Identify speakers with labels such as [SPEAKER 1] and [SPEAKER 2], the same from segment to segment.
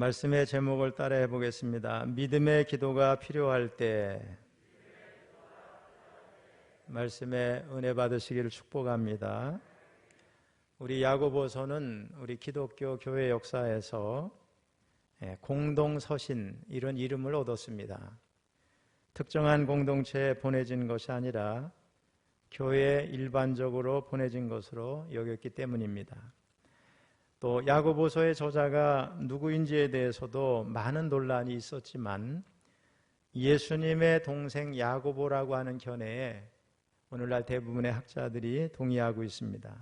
[SPEAKER 1] 말씀의 제목을 따라해 보겠습니다. 믿음의 기도가 필요할 때 말씀의 은혜 받으시기를 축복합니다. 우리 야고보서는 우리 기독교 교회 역사에서 공동서신 이런 이름을 얻었습니다. 특정한 공동체에 보내진 것이 아니라 교회에 일반적으로 보내진 것으로 여겼기 때문입니다. 또 야고보서의 저자가 누구인지에 대해서도 많은 논란이 있었지만 예수님의 동생 야고보라고 하는 견해에 오늘날 대부분의 학자들이 동의하고 있습니다.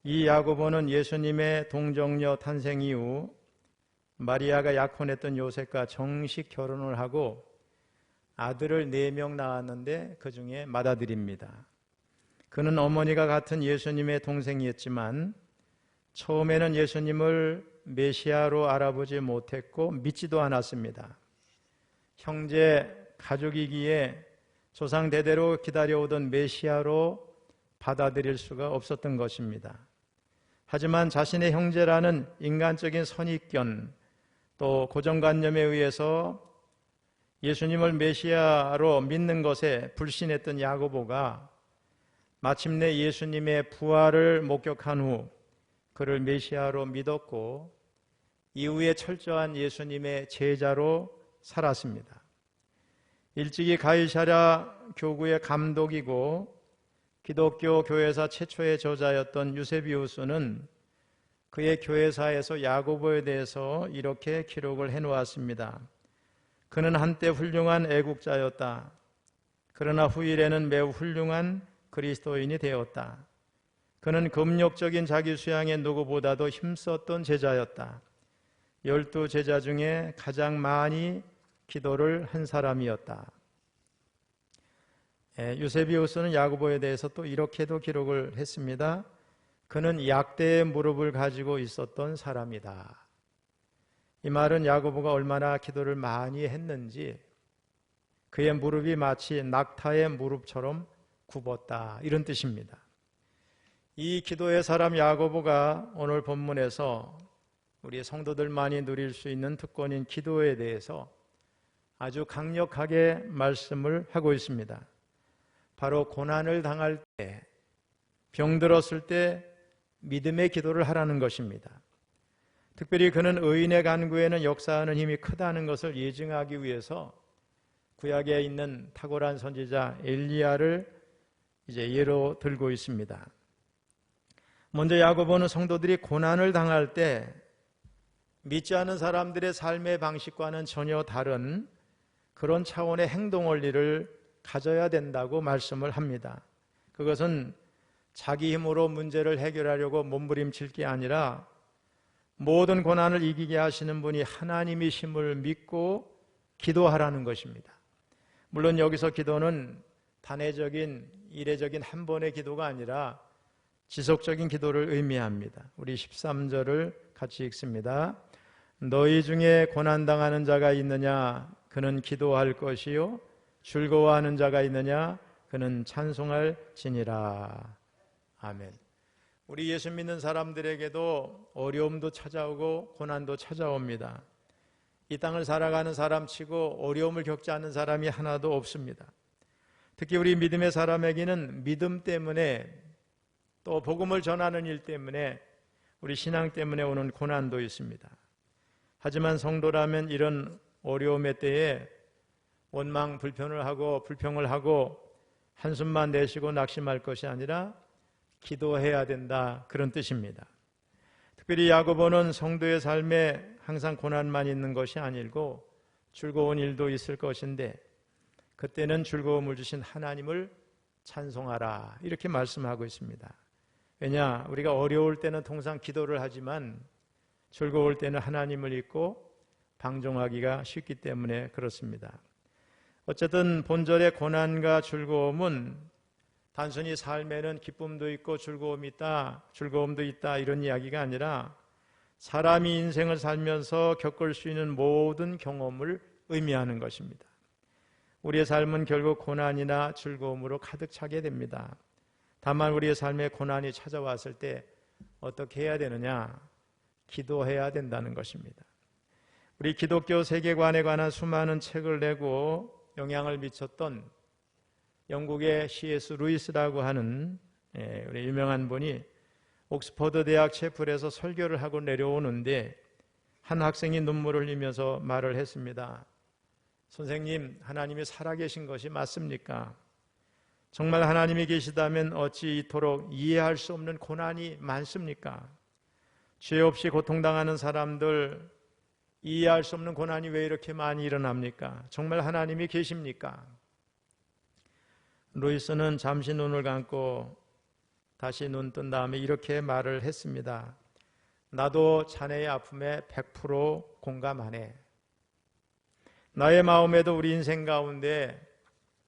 [SPEAKER 1] 이 야고보는 예수님의 동정녀 탄생 이후 마리아가 약혼했던 요셉과 정식 결혼을 하고 아들을 4명 낳았는데 그 중에 맏아들입니다. 그는 어머니가 같은 예수님의 동생이었지만 처음에는 예수님을 메시아로 알아보지 못했고 믿지도 않았습니다. 형제 가족이기에 조상 대대로 기다려오던 메시아로 받아들일 수가 없었던 것입니다. 하지만 자신의 형제라는 인간적인 선입견 또 고정관념에 의해서 예수님을 메시아로 믿는 것에 불신했던 야고보가 마침내 예수님의 부활을 목격한 후 그를 메시아로 믿었고 이후에 철저한 예수님의 제자로 살았습니다. 일찍이 가이사랴 교구의 감독이고 기독교 교회사 최초의 저자였던 유세비우스는 그의 교회사에서 야고보에 대해서 이렇게 기록을 해놓았습니다. 그는 한때 훌륭한 애국자였다. 그러나 후일에는 매우 훌륭한 그리스도인이 되었다. 그는 금욕적인 자기 수양에 누구보다도 힘썼던 제자였다. 12 제자 중에 가장 많이 기도를 한 사람이었다. 유세비우스는 야고보에 대해서 또 이렇게도 기록을 했습니다. 그는 약대의 무릎을 가지고 있었던 사람이다. 이 말은 야고보가 얼마나 기도를 많이 했는지 그의 무릎이 마치 낙타의 무릎처럼 굽었다 이런 뜻입니다. 이 기도의 사람 야고보가 오늘 본문에서 우리 성도들만이 누릴 수 있는 특권인 기도에 대해서 아주 강력하게 말씀을 하고 있습니다. 바로 고난을 당할 때, 병들었을 때 믿음의 기도를 하라는 것입니다. 특별히 그는 의인의 간구에는 역사하는 힘이 크다는 것을 예증하기 위해서 구약에 있는 탁월한 선지자 엘리야를 이제 예로 들고 있습니다. 먼저 야고보는 성도들이 고난을 당할 때 믿지 않는 사람들의 삶의 방식과는 전혀 다른 그런 차원의 행동 원리를 가져야 된다고 말씀을 합니다. 그것은 자기 힘으로 문제를 해결하려고 몸부림칠 게 아니라 모든 고난을 이기게 하시는 분이 하나님이심을 믿고 기도하라는 것입니다. 물론 여기서 기도는 단회적인 이례적인 한 번의 기도가 아니라 지속적인 기도를 의미합니다. 우리 13절을 같이 읽습니다. 너희 중에 고난당하는 자가 있느냐? 그는 기도할 것이요. 즐거워하는 자가 있느냐? 그는 찬송할지니라. 아멘. 우리 예수 믿는 사람들에게도 어려움도 찾아오고 고난도 찾아옵니다. 이 땅을 살아가는 사람치고 어려움을 겪지 않는 사람이 하나도 없습니다. 특히 우리 믿음의 사람에게는 믿음 때문에 또 복음을 전하는 일 때문에 우리 신앙 때문에 오는 고난도 있습니다. 하지만 성도라면 이런 어려움의 때에 원망 불평을 하고 한숨만 내쉬고 낙심할 것이 아니라 기도해야 된다 그런 뜻입니다. 특별히 야고보는 성도의 삶에 항상 고난만 있는 것이 아니고 즐거운 일도 있을 것인데 그때는 즐거움을 주신 하나님을 찬송하라 이렇게 말씀하고 있습니다. 왜냐? 우리가 어려울 때는 통상 기도를 하지만 즐거울 때는 하나님을 잊고 방종하기가 쉽기 때문에 그렇습니다. 어쨌든 본절의 고난과 즐거움은 단순히 삶에는 기쁨도 있고 즐거움도 있다 이런 이야기가 아니라 사람이 인생을 살면서 겪을 수 있는 모든 경험을 의미하는 것입니다. 우리의 삶은 결국 고난이나 즐거움으로 가득 차게 됩니다. 다만 우리의 삶에 고난이 찾아왔을 때 어떻게 해야 되느냐? 기도해야 된다는 것입니다. 우리 기독교 세계관에 관한 수많은 책을 내고 영향을 미쳤던 영국의 C.S. 루이스라고 하는 우리 유명한 분이 옥스퍼드 대학 채플에서 설교를 하고 내려오는데 한 학생이 눈물을 흘리면서 말을 했습니다. 선생님, 하나님이 살아계신 것이 맞습니까? 정말 하나님이 계시다면 어찌 이토록 이해할 수 없는 고난이 많습니까? 죄 없이 고통당하는 사람들, 이해할 수 없는 고난이 왜 이렇게 많이 일어납니까? 정말 하나님이 계십니까? 루이스는 잠시 눈을 감고 다시 눈 뜬 다음에 이렇게 말을 했습니다. 나도 자네의 아픔에 100% 공감하네. 나의 마음에도 우리 인생 가운데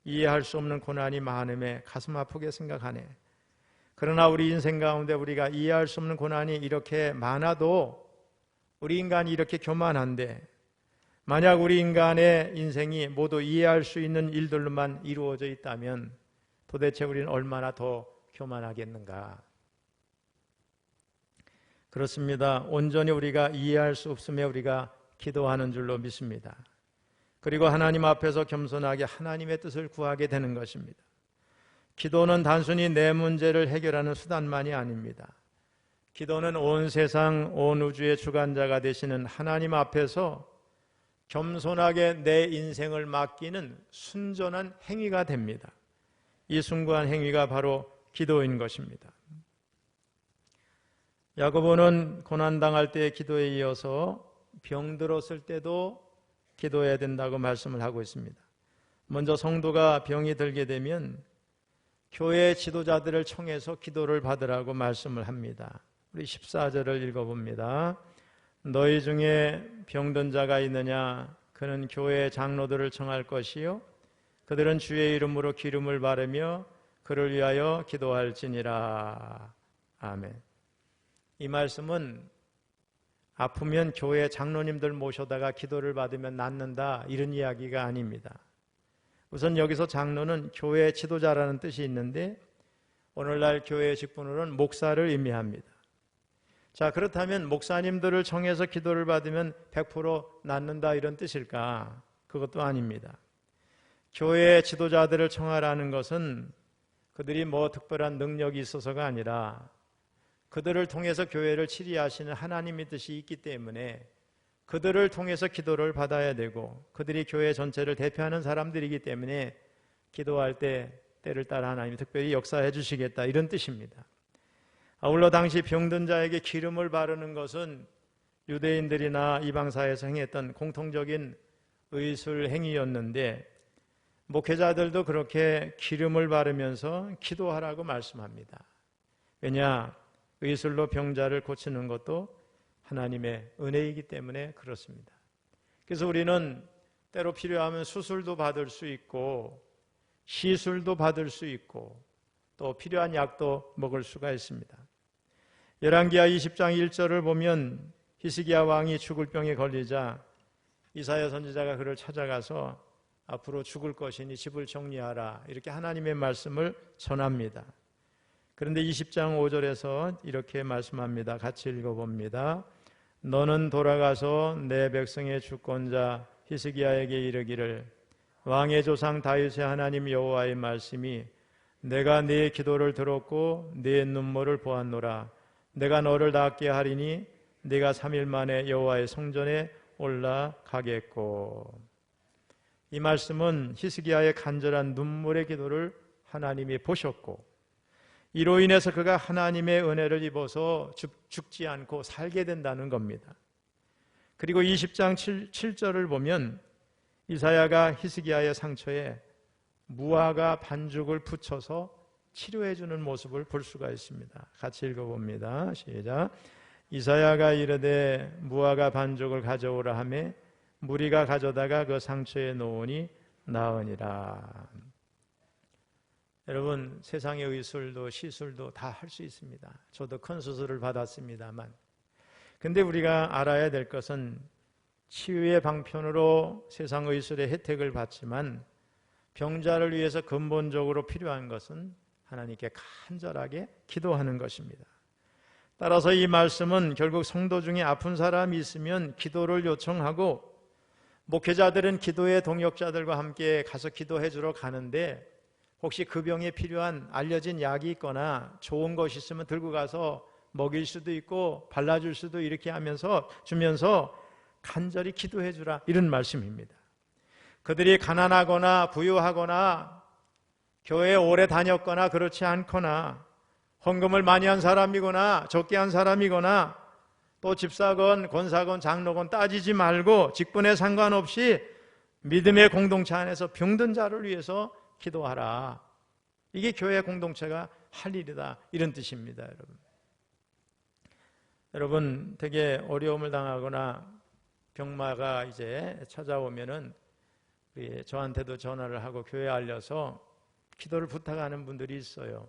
[SPEAKER 1] 이해할 수 없는 고난이 많음에 가슴 아프게 생각하네. 그러나 우리 인생 가운데 우리가 이해할 수 없는 고난이 이렇게 많아도 우리 인간이 이렇게 교만한데, 만약 우리 인간의 인생이 모두 이해할 수 있는 일들로만 이루어져 있다면 도대체 우리는 얼마나 더 교만하겠는가. 그렇습니다. 온전히 우리가 이해할 수 없음에 우리가 기도하는 줄로 믿습니다. 그리고 하나님 앞에서 겸손하게 하나님의 뜻을 구하게 되는 것입니다. 기도는 단순히 내 문제를 해결하는 수단만이 아닙니다. 기도는 온 세상, 온 우주의 주관자가 되시는 하나님 앞에서 겸손하게 내 인생을 맡기는 순전한 행위가 됩니다. 이 숭고한 행위가 바로 기도인 것입니다. 야고보는 고난당할 때의 기도에 이어서 병들었을 때도 기도해야 된다고 말씀을 하고 있습니다. 먼저 성도가 병이 들게 되면 교회 지도자들을 청해서 기도를 받으라고 말씀을 합니다. 우리 14절을 읽어봅니다. 너희 중에 병든 자가 있느냐? 그는 교회 장로들을 청할 것이요 그들은 주의 이름으로 기름을 바르며 그를 위하여 기도할지니라. 아멘. 이 말씀은 아프면 교회 장로님들 모셔다가 기도를 받으면 낫는다, 이런 이야기가 아닙니다. 우선 여기서 장로는 교회 지도자라는 뜻이 있는데 오늘날 교회 직분으로는 목사를 의미합니다. 자, 그렇다면 목사님들을 청해서 기도를 받으면 100% 낫는다, 이런 뜻일까? 그것도 아닙니다. 교회 지도자들을 청하라는 것은 그들이 뭐 특별한 능력이 있어서가 아니라 그들을 통해서 교회를 치리하시는 하나님의 뜻이 있기 때문에 그들을 통해서 기도를 받아야 되고 그들이 교회 전체를 대표하는 사람들이기 때문에 기도할 때 때를 따라 하나님이 특별히 역사해 주시겠다, 이런 뜻입니다. 아울러 당시 병든 자에게 기름을 바르는 것은 유대인들이나 이방사회에서 행했던 공통적인 의술 행위였는데 목회자들도 그렇게 기름을 바르면서 기도하라고 말씀합니다. 왜냐? 의술로 병자를 고치는 것도 하나님의 은혜이기 때문에 그렇습니다. 그래서 우리는 때로 필요하면 수술도 받을 수 있고 시술도 받을 수 있고 또 필요한 약도 먹을 수가 있습니다. 열왕기하 20장 1절을 보면 히스기야 왕이 죽을 병에 걸리자 이사야 선지자가 그를 찾아가서 앞으로 죽을 것이니 집을 정리하라, 이렇게 하나님의 말씀을 전합니다. 그런데 20장 5절에서 이렇게 말씀합니다. 같이 읽어봅니다. 너는 돌아가서 내 백성의 주권자 히스기야에게 이르기를 왕의 조상 다윗의 하나님 여호와의 말씀이 내가 네 기도를 들었고 네 눈물을 보았노라. 내가 너를 낫게 하리니 네가 3일 만에 여호와의 성전에 올라가겠고. 이 말씀은 히스기야의 간절한 눈물의 기도를 하나님이 보셨고 이로 인해서 그가 하나님의 은혜를 입어서 죽지 않고 살게 된다는 겁니다. 그리고 20장 7절을 보면 이사야가 히스기야의 상처에 무화과 반죽을 붙여서 치료해 주는 모습을 볼 수가 있습니다. 같이 읽어봅니다. 시작. 이사야가 이르되 무화과 반죽을 가져오라 하매 무리가 가져다가 그 상처에 놓으니 나으니라. 여러분, 세상의 의술도 시술도 다 할 수 있습니다. 저도 큰 수술을 받았습니다만, 근데 우리가 알아야 될 것은 치유의 방편으로 세상 의술의 혜택을 받지만 병자를 위해서 근본적으로 필요한 것은 하나님께 간절하게 기도하는 것입니다. 따라서 이 말씀은 결국 성도 중에 아픈 사람이 있으면 기도를 요청하고 목회자들은 기도의 동역자들과 함께 가서 기도해 주러 가는데 혹시 그 병에 필요한 알려진 약이 있거나 좋은 것이 있으면 들고 가서 먹일 수도 있고 발라줄 수도 이렇게 하면서 주면서 간절히 기도해 주라, 이런 말씀입니다. 그들이 가난하거나 부유하거나 교회에 오래 다녔거나 그렇지 않거나 헌금을 많이 한 사람이거나 적게 한 사람이거나 또 집사건 권사건 장로건 따지지 말고 직분에 상관없이 믿음의 공동체 안에서 병든 자를 위해서 기도하라. 이게 교회 공동체가 할 일이다, 이런 뜻입니다. 여러분 되게 어려움을 당하거나 병마가 이제 찾아오면은 저한테도 전화를 하고 교회에 알려서 기도를 부탁하는 분들이 있어요.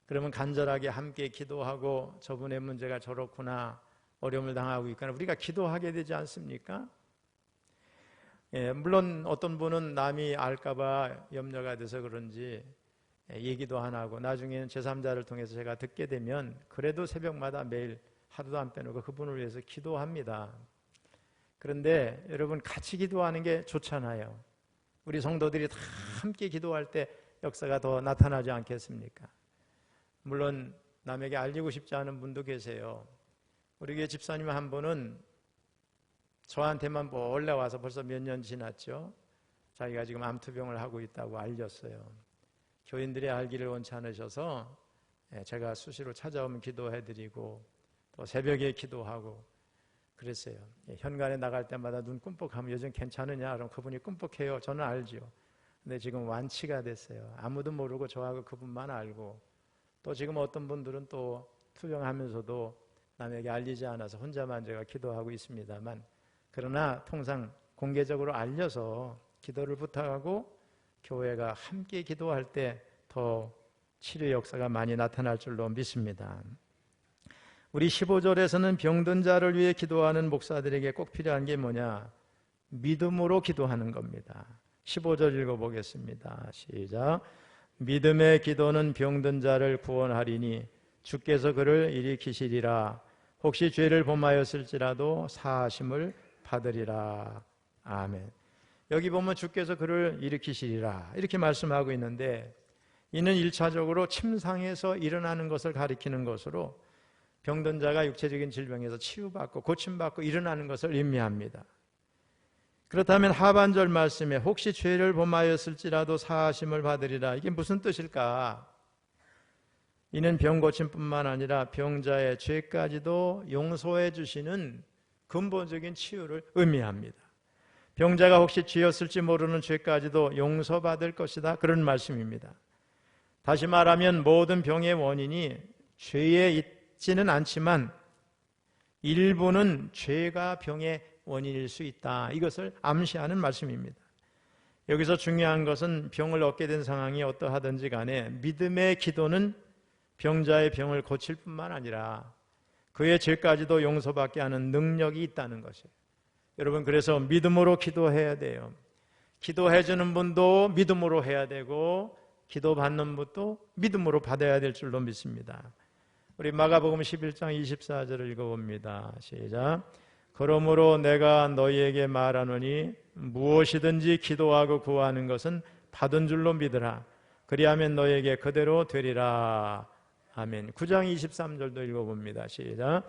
[SPEAKER 1] 그러면 간절하게 함께 기도하고 저분의 문제가 저렇구나, 어려움을 당하고 있거나 우리가 기도하게 되지 않습니까? 물론 어떤 분은 남이 알까봐 염려가 돼서 그런지 얘기도 안 하고 나중에는 제3자를 통해서 제가 듣게 되면 그래도 새벽마다 매일 하루도 안 빼놓고 그분을 위해서 기도합니다. 그런데 여러분 같이 기도하는 게 좋잖아요. 우리 성도들이 다 함께 기도할 때 역사가 더 나타나지 않겠습니까? 물론 남에게 알리고 싶지 않은 분도 계세요. 우리 교회 집사님 한 분은 저한테만 몰래 와서 벌써 몇 년 지났죠. 자기가 지금 암투병을 하고 있다고 알렸어요. 교인들이 알기를 원치 않으셔서 제가 수시로 찾아오면 기도해드리고 또 새벽에 기도하고 그랬어요. 현관에 나갈 때마다 눈 끔뻑하면 요즘 괜찮으냐? 그럼 그분이 끔뻑해요. 저는 알죠. 근데 지금 완치가 됐어요. 아무도 모르고 저하고 그분만 알고 또 지금 어떤 분들은 또 투병하면서도 남에게 알리지 않아서 혼자만 제가 기도하고 있습니다만, 그러나 통상 공개적으로 알려서 기도를 부탁하고 교회가 함께 기도할 때 더 치료의 역사가 많이 나타날 줄로 믿습니다. 우리 15절에서는 병든 자를 위해 기도하는 목사들에게 꼭 필요한 게 뭐냐? 믿음으로 기도하는 겁니다. 15절 읽어보겠습니다. 시작. 믿음의 기도는 병든 자를 구원하리니 주께서 그를 일으키시리라. 혹시 죄를 범하였을지라도 사하심을 받으리라. 아멘. 여기 보면 주께서 그를 일으키시리라 이렇게 말씀하고 있는데, 이는 1차적으로 침상에서 일어나는 것을 가리키는 것으로 병든 자가 육체적인 질병에서 치유받고 고침받고 일어나는 것을 의미합니다. 그렇다면 하반절 말씀에 혹시 죄를 범하였을지라도 사하심을 받으리라, 이게 무슨 뜻일까? 이는 병고침뿐만 아니라 병자의 죄까지도 용서해 주시는 근본적인 치유를 의미합니다. 병자가 혹시 지었을지 모르는 죄까지도 용서받을 것이다, 그런 말씀입니다. 다시 말하면 모든 병의 원인이 죄에 있지는 않지만 일부는 죄가 병의 원인일 수 있다, 이것을 암시하는 말씀입니다. 여기서 중요한 것은 병을 얻게 된 상황이 어떠하든지 간에 믿음의 기도는 병자의 병을 고칠 뿐만 아니라 그의 죄까지도 용서받게 하는 능력이 있다는 것이에요. 여러분, 그래서 믿음으로 기도해야 돼요. 기도해 주는 분도 믿음으로 해야 되고 기도받는 분도 믿음으로 받아야 될 줄로 믿습니다. 우리 마가복음 11장 24절을 읽어봅니다. 시작. 그러므로 내가 너희에게 말하노니 무엇이든지 기도하고 구하는 것은 받은 줄로 믿으라. 그리하면 너희에게 그대로 되리라. 아멘. 9장 23절도 읽어봅니다. 시작.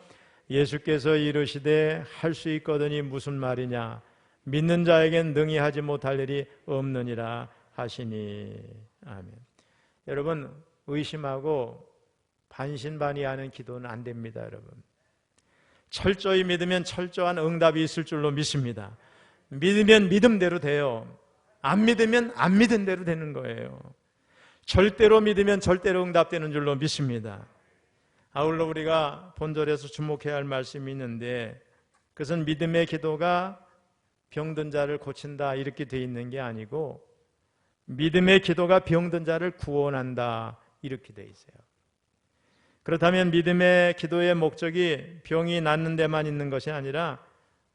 [SPEAKER 1] 예수께서 이르시되 할 수 있거든이 무슨 말이냐? 믿는 자에겐 능히 하지 못할 일이 없느니라 하시니. 아멘. 여러분, 의심하고 반신반의하는 기도는 안 됩니다. 여러분, 철저히 믿으면 철저한 응답이 있을 줄로 믿습니다. 믿으면 믿음대로 돼요. 안 믿으면 안 믿은 대로 되는 거예요. 절대로 믿으면 절대로 응답되는 줄로 믿습니다. 아울러 우리가 본절에서 주목해야 할 말씀이 있는데, 그것은 믿음의 기도가 병든 자를 고친다 이렇게 돼 있는 게 아니고 믿음의 기도가 병든 자를 구원한다 이렇게 돼 있어요. 그렇다면 믿음의 기도의 목적이 병이 낫는 데만 있는 것이 아니라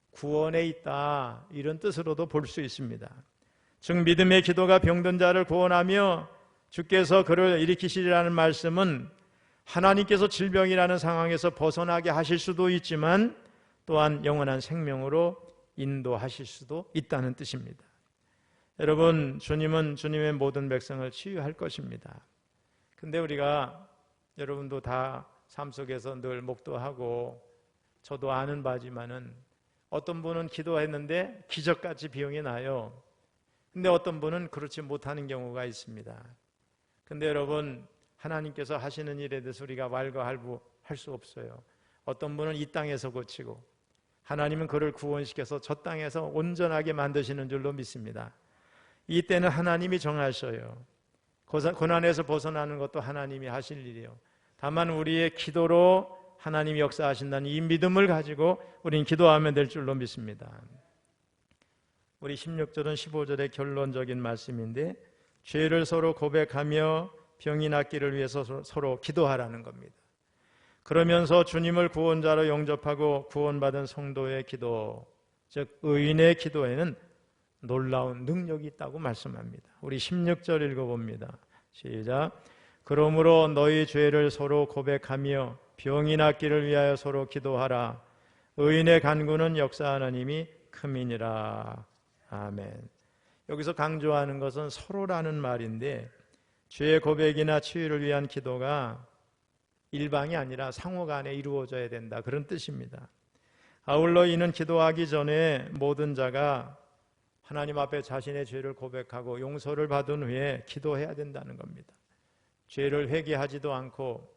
[SPEAKER 1] 구원에 있다, 이런 뜻으로도 볼 수 있습니다. 즉 믿음의 기도가 병든 자를 구원하며 주께서 그를 일으키시리라는 말씀은 하나님께서 질병이라는 상황에서 벗어나게 하실 수도 있지만 또한 영원한 생명으로 인도하실 수도 있다는 뜻입니다. 여러분, 주님은 주님의 모든 백성을 치유할 것입니다. 근데 우리가, 여러분도 다 삶 속에서 늘 목도하고 저도 아는 바지만은 어떤 분은 기도했는데 기적같이 비용이 나요. 근데 어떤 분은 그렇지 못하는 경우가 있습니다. 근데 여러분, 하나님께서 하시는 일에 대해서 우리가 왈가왈부할 수 없어요. 어떤 분은 이 땅에서 고치고 하나님은 그를 구원시켜서 저 땅에서 온전하게 만드시는 줄로 믿습니다. 이때는 하나님이 정하셔요. 고난에서 벗어나는 것도 하나님이 하실 일이요. 다만 우리의 기도로 하나님이 역사하신다는 이 믿음을 가지고 우리는 기도하면 될 줄로 믿습니다. 우리 16절은 15절의 결론적인 말씀인데, 죄를 서로 고백하며 병이 낫기를 위해서 서로 기도하라는 겁니다. 그러면서 주님을 구원자로 영접하고 구원받은 성도의 기도, 즉 의인의 기도에는 놀라운 능력이 있다고 말씀합니다. 우리 16절 읽어봅니다. 시작. 그러므로 너희 죄를 서로 고백하며 병이 낫기를 위하여 서로 기도하라. 의인의 간구는 역사하는 힘이 큼이니라. 아멘. 여기서 강조하는 것은 서로라는 말인데, 죄의 고백이나 치유를 위한 기도가 일방이 아니라 상호간에 이루어져야 된다, 그런 뜻입니다. 아울러 이는 기도하기 전에 모든 자가 하나님 앞에 자신의 죄를 고백하고 용서를 받은 후에 기도해야 된다는 겁니다. 죄를 회개하지도 않고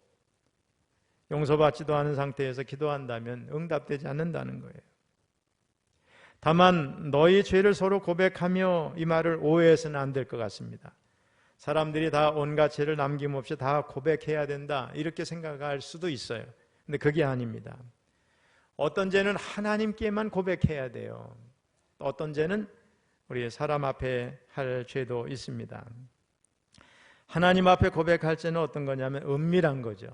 [SPEAKER 1] 용서받지도 않은 상태에서 기도한다면 응답되지 않는다는 거예요. 다만 너희 죄를 서로 고백하며, 이 말을 오해해서는 안 될 것 같습니다. 사람들이 다 온갖 죄를 남김없이 다 고백해야 된다, 이렇게 생각할 수도 있어요. 근데 그게 아닙니다. 어떤 죄는 하나님께만 고백해야 돼요. 어떤 죄는 우리 사람 앞에 할 죄도 있습니다. 하나님 앞에 고백할 죄는 어떤 거냐면 은밀한 거죠.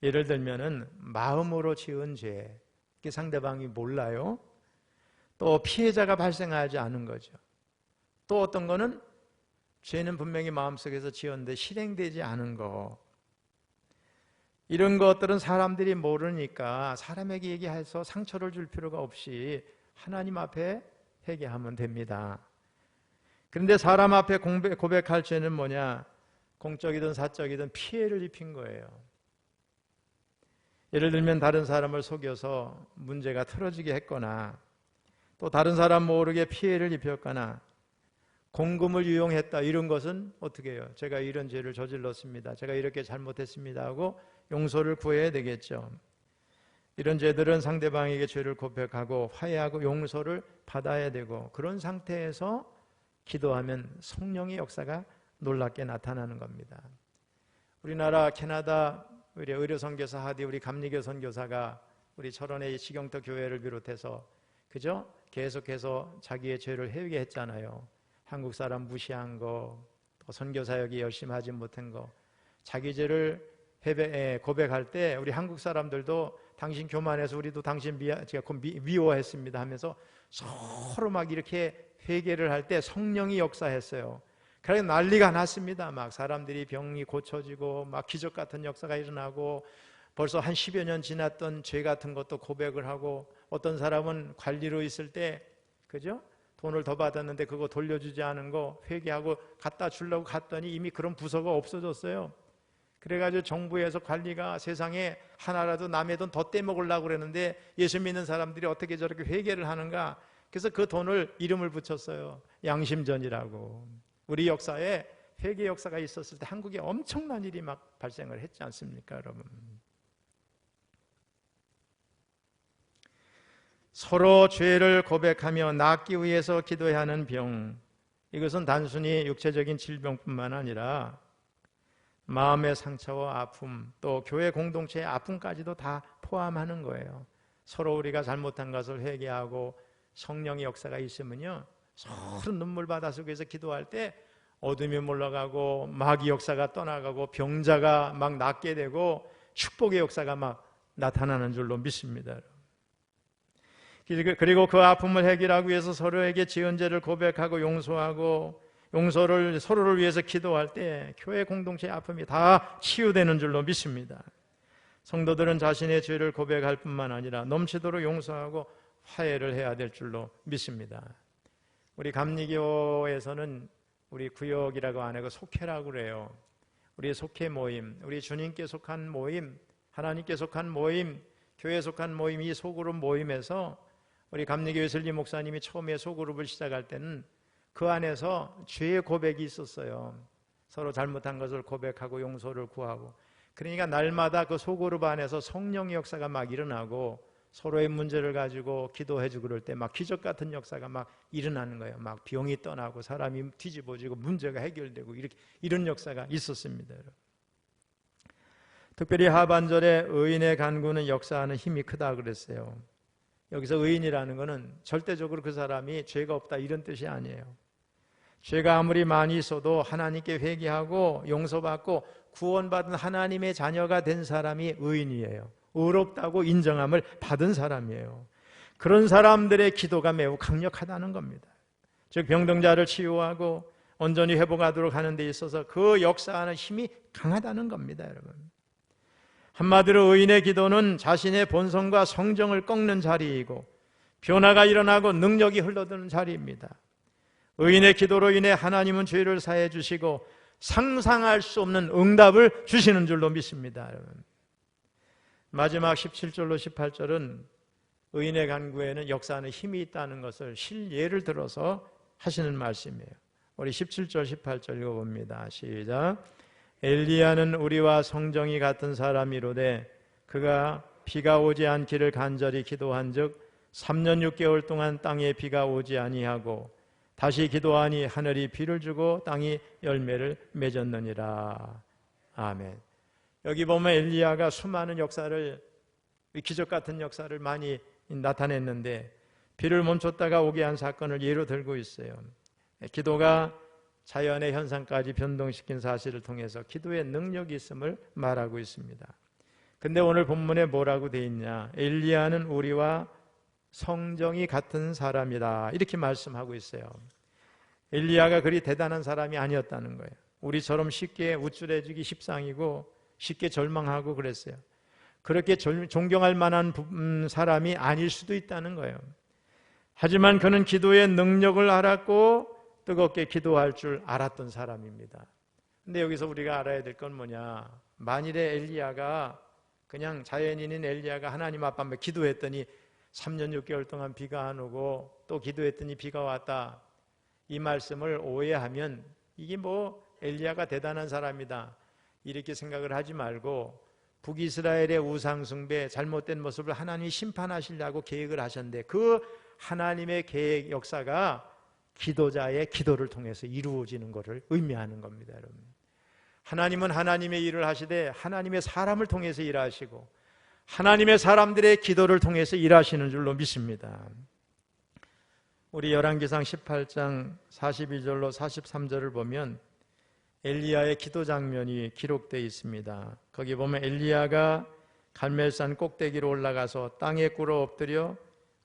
[SPEAKER 1] 예를 들면은 마음으로 지은 죄, 이게 상대방이 몰라요. 또 피해자가 발생하지 않은 거죠. 또 어떤 거는 죄는 분명히 마음속에서 지었는데 실행되지 않은 거, 이런 것들은 사람들이 모르니까 사람에게 얘기해서 상처를 줄 필요가 없이 하나님 앞에 회개하면 됩니다. 그런데 사람 앞에 고백할 죄는 뭐냐? 공적이든 사적이든 피해를 입힌 거예요. 예를 들면 다른 사람을 속여서 문제가 틀어지게 했거나, 또 다른 사람 모르게 피해를 입혔거나, 공금을 유용했다, 이런 것은 어떻게 해요? 제가 이런 죄를 저질렀습니다, 제가 이렇게 잘못했습니다 하고 용서를 구해야 되겠죠. 이런 죄들은 상대방에게 죄를 고백하고 화해하고 용서를 받아야 되고, 그런 상태에서 기도하면 성령의 역사가 놀랍게 나타나는 겁니다. 우리나라 캐나다 의료 선교사 하디 우리 감리교 선교사가 우리 철원의 시경터 교회를 비롯해서 그죠? 계속해서 자기의 죄를 회개했잖아요. 한국 사람 무시한 거, 또 선교사역이 열심히 하지 못한 거, 자기 죄를 고백할 때 우리 한국 사람들도 당신 교만해서 우리도 당신 미워했습니다 하면서 서로 막 이렇게 회개를 할 때 성령이 역사했어요. 그래서 난리가 났습니다. 막 사람들이 병이 고쳐지고 막 기적 같은 역사가 일어나고, 벌써 한 10여 년 지났던 죄 같은 것도 고백을 하고, 어떤 사람은 관리로 있을 때 그죠? 돈을 더 받았는데 그거 돌려주지 않은 거 회개하고 갖다 주려고 갔더니 이미 그런 부서가 없어졌어요. 그래가지고 정부에서 관리가 세상에 하나라도 남의 돈 더 떼먹으려고 그랬는데 예수 믿는 사람들이 어떻게 저렇게 회개를 하는가? 그래서 그 돈을 이름을 붙였어요. 양심전이라고. 우리 역사에 회개 역사가 있었을 때 한국에 엄청난 일이 막 발생을 했지 않습니까, 여러분? 서로 죄를 고백하며 낫기 위해서 기도해야 하는 병, 이것은 단순히 육체적인 질병뿐만 아니라 마음의 상처와 아픔, 또 교회 공동체의 아픔까지도 다 포함하는 거예요. 서로 우리가 잘못한 것을 회개하고 성령의 역사가 있으면요, 서로 눈물 바다 속에서 기도할 때 어둠이 물러가고 마귀 역사가 떠나가고 병자가 막 낫게 되고 축복의 역사가 막 나타나는 줄로 믿습니다. 그리고 그 아픔을 해결하기 위해서 서로에게 지은 죄를 고백하고 용서하고 용서를 서로를 위해서 기도할 때 교회 공동체의 아픔이 다 치유되는 줄로 믿습니다. 성도들은 자신의 죄를 고백할 뿐만 아니라 넘치도록 용서하고 화해를 해야 될 줄로 믿습니다. 우리 감리교에서는 우리 구역이라고 안 하고 속회라고 그래요. 우리 속회 모임, 우리 주님께 속한 모임, 하나님께 속한 모임, 교회에 속한 모임, 이 소그룹 모임에서 우리 감리교회 설리 목사님이 처음에 소그룹을 시작할 때는 그 안에서 죄의 고백이 있었어요. 서로 잘못한 것을 고백하고 용서를 구하고, 그러니까 날마다 그 소그룹 안에서 성령의 역사가 막 일어나고 서로의 문제를 가지고 기도해주고 그럴 때 막 기적 같은 역사가 막 일어나는 거예요. 막 병이 떠나고 사람이 뒤집어지고 문제가 해결되고 이렇게, 이런 역사가 있었습니다. 특별히 하반절에 의인의 간구는 역사하는 힘이 크다 그랬어요. 여기서 의인이라는 것은 절대적으로 그 사람이 죄가 없다 이런 뜻이 아니에요. 죄가 아무리 많이 있어도 하나님께 회개하고 용서받고 구원받은 하나님의 자녀가 된 사람이 의인이에요. 의롭다고 인정함을 받은 사람이에요. 그런 사람들의 기도가 매우 강력하다는 겁니다. 즉 병동자를 치유하고 온전히 회복하도록 하는 데 있어서 그 역사하는 힘이 강하다는 겁니다, 여러분. 한마디로 의인의 기도는 자신의 본성과 성정을 꺾는 자리이고 변화가 일어나고 능력이 흘러드는 자리입니다. 의인의 기도로 인해 하나님은 죄를 사해 주시고 상상할 수 없는 응답을 주시는 줄로 믿습니다, 여러분. 마지막 17절로 18절은 의인의 간구에는 역사하는 힘이 있다는 것을 실예를 들어서 하시는 말씀이에요. 우리 17절 18절 읽어봅니다. 시작. 엘리야는 우리와 성정이 같은 사람이로되 그가 비가 오지 않기를 간절히 기도한즉 3년 6개월 동안 땅에 비가 오지 아니하고 다시 기도하니 하늘이 비를 주고 땅이 열매를 맺었느니라. 아멘. 여기 보면 엘리야가 수많은 역사를, 기적 같은 역사를 많이 나타냈는데 비를 멈췄다가 오게 한 사건을 예로 들고 있어요. 기도가 자연의 현상까지 변동시킨 사실을 통해서 기도의 능력이 있음을 말하고 있습니다. 근데 오늘 본문에 뭐라고 돼 있냐? 엘리야는 우리와 성정이 같은 사람이다, 이렇게 말씀하고 있어요. 엘리야가 그리 대단한 사람이 아니었다는 거예요. 우리처럼 쉽게 우쭐해지기 십상이고 쉽게 절망하고 그랬어요. 그렇게 존경할 만한 사람이 아닐 수도 있다는 거예요. 하지만 그는 기도의 능력을 알았고 뜨겁게 기도할 줄 알았던 사람입니다. 근데 여기서 우리가 알아야 될 건 뭐냐? 만일에 엘리야가, 그냥 자연인인 엘리야가 하나님 앞에 기도했더니 3년 6개월 동안 비가 안 오고 또 기도했더니 비가 왔다, 이 말씀을 오해하면 이게 뭐 엘리야가 대단한 사람이다 이렇게 생각을 하지 말고, 북이스라엘의 우상숭배 잘못된 모습을 하나님이 심판하시려고 계획을 하셨는데 그 하나님의 계획 역사가 기도자의 기도를 통해서 이루어지는 것을 의미하는 겁니다, 여러분. 하나님은 하나님의 일을 하시되 하나님의 사람을 통해서 일하시고 하나님의 사람들의 기도를 통해서 일하시는 줄로 믿습니다. 우리 열왕기상 18장 42절로 43절을 보면 엘리야의 기도 장면이 기록되어 있습니다. 거기 보면 엘리야가 갈멜산 꼭대기로 올라가서 땅에 꿇어 엎드려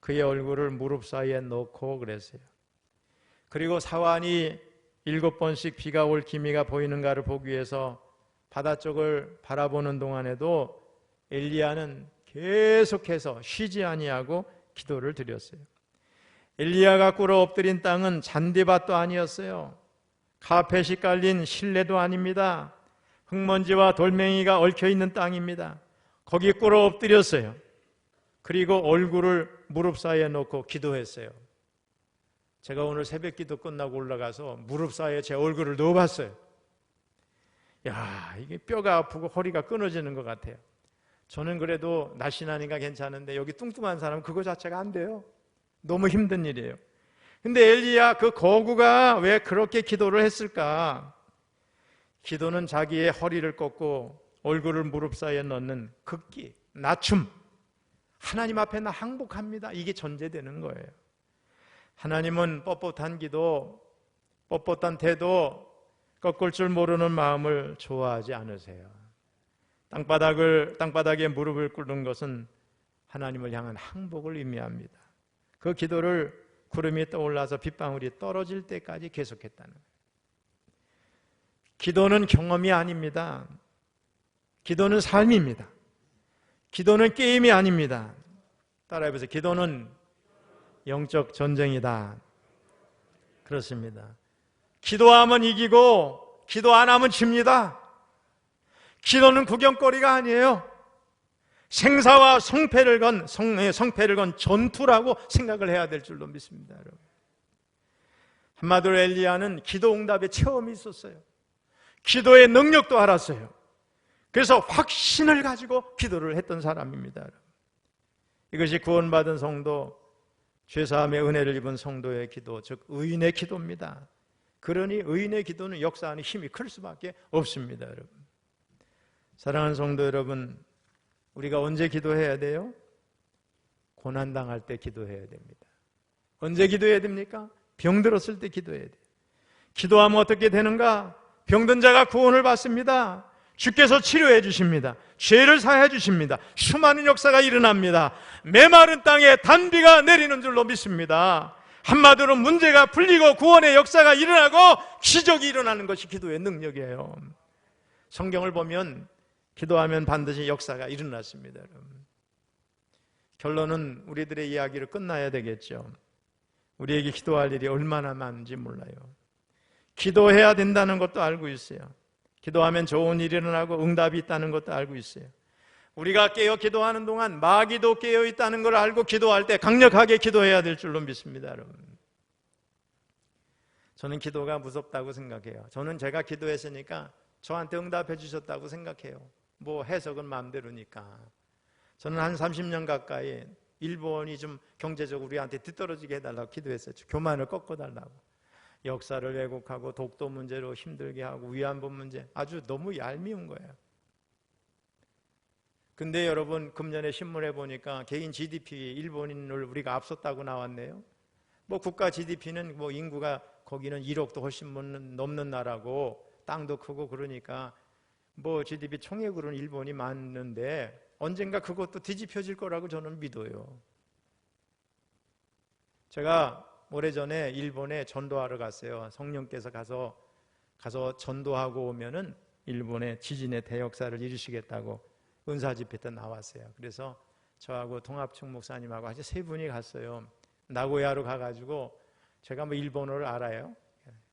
[SPEAKER 1] 그의 얼굴을 무릎 사이에 놓고 그랬어요. 그리고 사환이 7번씩 비가 올 기미가 보이는가를 보기 위해서 바다 쪽을 바라보는 동안에도 엘리야는 계속해서 쉬지 아니하고 기도를 드렸어요. 엘리야가 꿇어 엎드린 땅은 잔디밭도 아니었어요. 카펫이 깔린 실내도 아닙니다. 흙먼지와 돌멩이가 얽혀있는 땅입니다. 거기 꿇어 엎드렸어요. 그리고 얼굴을 무릎 사이에 놓고 기도했어요. 제가 오늘 새벽 기도 끝나고 올라가서 무릎 사이에 제 얼굴을 넣어봤어요. 야, 이게 뼈가 아프고 허리가 끊어지는 것 같아요. 저는 그래도 날씬하니까 괜찮은데 여기 뚱뚱한 사람은 그거 자체가 안 돼요. 너무 힘든 일이에요. 근데 엘리야 그 거구가 왜 그렇게 기도를 했을까? 기도는 자기의 허리를 꺾고 얼굴을 무릎 사이에 넣는 극기, 낮춤, 하나님 앞에 나 항복합니다, 이게 전제되는 거예요. 하나님은 뻣뻣한 기도, 뻣뻣한 태도, 꺾을 줄 모르는 마음을 좋아하지 않으세요. 땅바닥에 무릎을 꿇는 것은 하나님을 향한 항복을 의미합니다. 그 기도를 구름이 떠올라서 빗방울이 떨어질 때까지 계속했다는 거예요. 기도는 경험이 아닙니다. 기도는 삶입니다. 기도는 게임이 아닙니다. 따라해보세요. 기도는 영적 전쟁이다. 그렇습니다. 기도하면 이기고 기도 안 하면 집니다. 기도는 구경거리가 아니에요. 생사와 성패를 건 전투라고 생각을 해야 될 줄로 믿습니다, 여러분. 한마디로 엘리야는 기도 응답의 체험이 있었어요. 기도의 능력도 알았어요. 그래서 확신을 가지고 기도를 했던 사람입니다, 여러분. 이것이 구원받은 성도, 죄사함의 은혜를 입은 성도의 기도, 즉 의인의 기도입니다. 그러니 의인의 기도는 역사하는 힘이 클 수밖에 없습니다, 여러분. 사랑하는 성도 여러분, 우리가 언제 기도해야 돼요? 고난당할 때 기도해야 됩니다. 언제 기도해야 됩니까? 병들었을 때 기도해야 돼요. 기도하면 어떻게 되는가? 병든 자가 구원을 받습니다. 주께서 치료해 주십니다. 죄를 사해 주십니다. 수많은 역사가 일어납니다. 메마른 땅에 단비가 내리는 줄로 믿습니다. 한마디로 문제가 풀리고 구원의 역사가 일어나고 기적이 일어나는 것이 기도의 능력이에요. 성경을 보면 기도하면 반드시 역사가 일어났습니다, 여러분. 결론은 우리들의 이야기로 끝나야 되겠죠. 우리에게 기도할 일이 얼마나 많은지 몰라요. 기도해야 된다는 것도 알고 있어요. 기도하면 좋은 일이 일어나고 응답이 있다는 것도 알고 있어요. 우리가 깨어 기도하는 동안 마귀도 깨어 있다는 걸 알고 기도할 때 강력하게 기도해야 될 줄로 믿습니다, 여러분. 저는 기도가 무섭다고 생각해요. 저는 제가 기도했으니까 저한테 응답해 주셨다고 생각해요. 뭐 해석은 마음대로니까. 저는 한 30년 가까이 일본이 좀 경제적으로 우리한테 뒤떨어지게 해달라고 기도했었죠. 교만을 꺾어달라고. 역사를 왜곡하고 독도 문제로 힘들게 하고 위안부 문제, 아주 너무 얄미운 거예요. 근데 여러분, 금년에 신문에 보니까 개인 GDP 일본을 우리가 앞섰다고 나왔네요. 뭐 국가 GDP는 뭐 인구가 거기는 1억도 훨씬 넘는 나라고 땅도 크고 그러니까 뭐 GDP 총액으로는 일본이 많은데 언젠가 그것도 뒤집혀질 거라고 저는 믿어요. 제가 오래전에 일본에 전도하러 갔어요. 성령께서 가서 전도하고 오면은 일본의 지진의 대역사를 이루시겠다고 은사 집회 때 나왔어요. 그래서 저하고 통합청 목사님하고 아주 세 분이 갔어요. 나고야로 가가지고 제가 뭐 일본어를 알아요.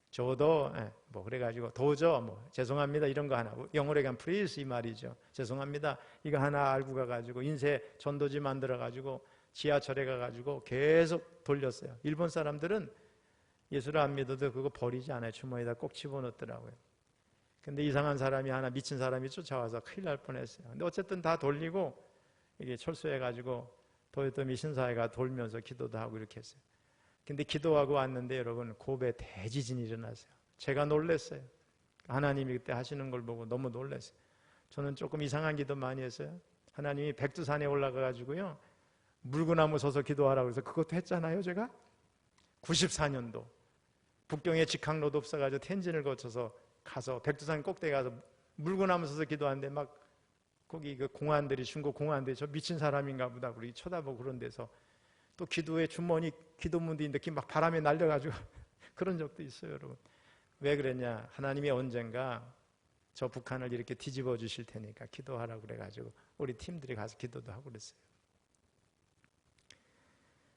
[SPEAKER 1] 저도 뭐 그래가지고 도저 뭐 죄송합니다 이런 거 하나, 영어로 얘기하면 please 이 말이죠. 죄송합니다 이거 하나 알고 가가지고 인쇄 전도지 만들어가지고 지하철에 가가지고 계속 돌렸어요. 일본 사람들은 예수를 안 믿어도 그거 버리지 않아요. 주머니에다 꼭 집어넣더라고요. 근데 이상한 사람이 하나, 미친 사람이 쫓아와서 큰일 날 뻔했어요. 근데 어쨌든 다 돌리고 이게 철수해가지고 도요토미 신사회가 돌면서 기도도 하고 이렇게 했어요. 근데 기도하고 왔는데 여러분, 고베 대지진이 일어났어요. 제가 놀랐어요. 하나님이 그때 하시는 걸 보고 너무 놀랐어요. 저는 조금 이상한 기도 많이 했어요. 하나님이 백두산에 올라가가지고요 물구나무 서서 기도하라고 해서 그것도 했잖아요. 제가 94년도 북경에 직항로도 없어가지고 텐진을 거쳐서 가서 백두산 꼭대기 가서 물구나무 서서 기도하는데 막 거기 그 공안들이, 중국 공안들이 저 미친 사람인가 보다 그러고 쳐다보고 그런 데서 또 기도의 주머니 기도문도 있는데 막 바람에 날려가지고 그런 적도 있어요, 여러분. 왜 그랬냐? 하나님이 언젠가 저 북한을 이렇게 뒤집어 주실 테니까 기도하라고 그래가지고 우리 팀들이 가서 기도도 하고 그랬어요.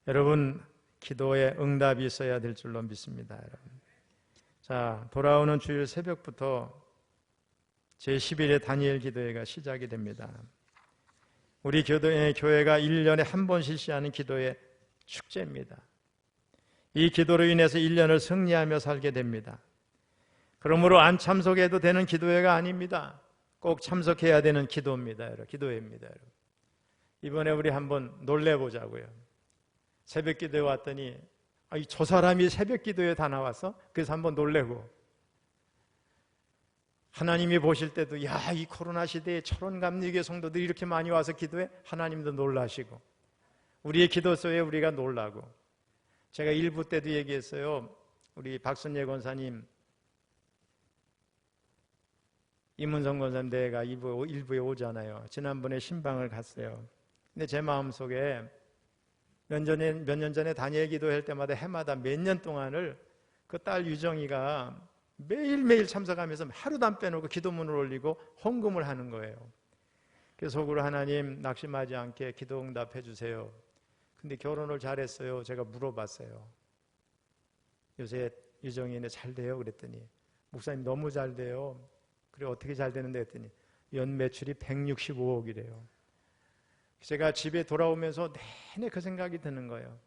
[SPEAKER 1] 여러분, 기도에 응답이 있어야 될 줄로 믿습니다, 여러분. 자, 돌아오는 주일 새벽부터 제11회 다니엘 기도회가 시작이 됩니다. 우리 교회가 1년에 한 번 실시하는 기도의 축제입니다. 이 기도로 인해서 1년을 승리하며 살게 됩니다. 그러므로 안 참석해도 되는 기도회가 아닙니다. 꼭 참석해야 되는 기도입니다, 여러분. 기도회입니다, 여러분. 이번에 우리 한번 놀래보자고요. 새벽 기도에 왔더니 저 사람이 새벽 기도에 다 나왔어? 그래서 한번 놀래고, 하나님이 보실 때도 이 코로나 시대에 철원 감리교회 성도들이 이렇게 많이 와서 기도해? 하나님도 놀라시고 우리의 기도소에 우리가 놀라고. 제가 1부 때도 얘기했어요. 우리 박순예 권사님, 이문성 권사님 내가 1부에 오잖아요. 지난번에 신방을 갔어요. 근데 제 마음속에 몇 년 전에 다니엘 기도할 때마다 해마다 몇 년 동안을 그 딸 유정이가 매일매일 참석하면서 하루도 안 빼놓고 기도문을 올리고 헌금을 하는 거예요. 그래서 속으로 하나님 낙심하지 않게 기도 응답해 주세요. 근데 결혼을 잘했어요. 제가 물어봤어요. 요새 유정이네 잘 돼요? 그랬더니 목사님 너무 잘 돼요. 그래 어떻게 잘 되는데 했더니 연 매출이 165억이래요. 제가 집에 돌아오면서 내내 그 생각이 드는 거예요.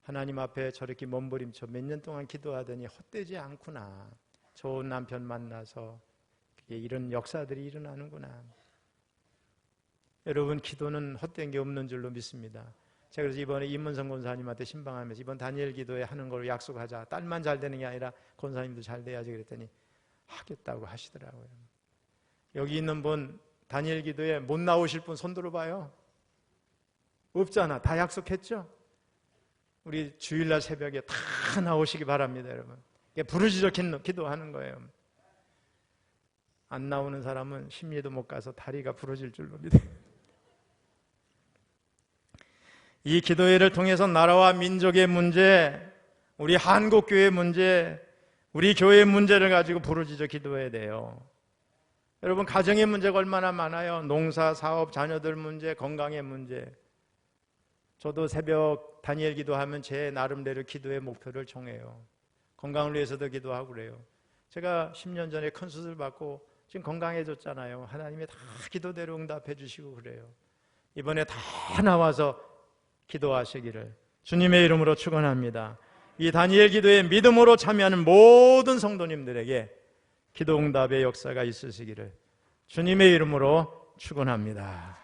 [SPEAKER 1] 하나님 앞에 저렇게 몸부림쳐 몇 년 동안 기도하더니 헛되지 않구나. 좋은 남편 만나서 이런 역사들이 일어나는구나. 여러분, 기도는 헛된 게 없는 줄로 믿습니다. 제가 그래서 이번에 임문성 권사님한테 신방하면서 이번 다니엘 기도회 하는 걸로 약속하자. 딸만 잘 되는 게 아니라 권사님도 잘 돼야지 그랬더니 하겠다고 하시더라고요. 여기 있는 분 다니엘 기도회 못 나오실 분 손 들어봐요. 없잖아. 다 약속했죠? 우리 주일날 새벽에 다 나오시기 바랍니다, 여러분. 부르짖어 기도하는 거예요. 안 나오는 사람은 심리도 못 가서 다리가 부러질 줄로 믿어요. 이 기도회를 통해서 나라와 민족의 문제, 우리 한국교회의 문제, 우리 교회의 문제를 가지고 부르짖어 기도해야 돼요. 여러분, 가정의 문제가 얼마나 많아요. 농사, 사업, 자녀들 문제, 건강의 문제. 저도 새벽 다니엘 기도하면 제 나름대로 기도의 목표를 정해요. 건강을 위해서도 기도하고 그래요. 제가 10년 전에 큰 수술 받고 지금 건강해졌잖아요. 하나님이 다 기도대로 응답해 주시고 그래요. 이번에 다 나와서 기도하시기를 주님의 이름으로 축원합니다. 이 다니엘 기도에 믿음으로 참여하는 모든 성도님들에게 기도 응답의 역사가 있으시기를 주님의 이름으로 축원합니다.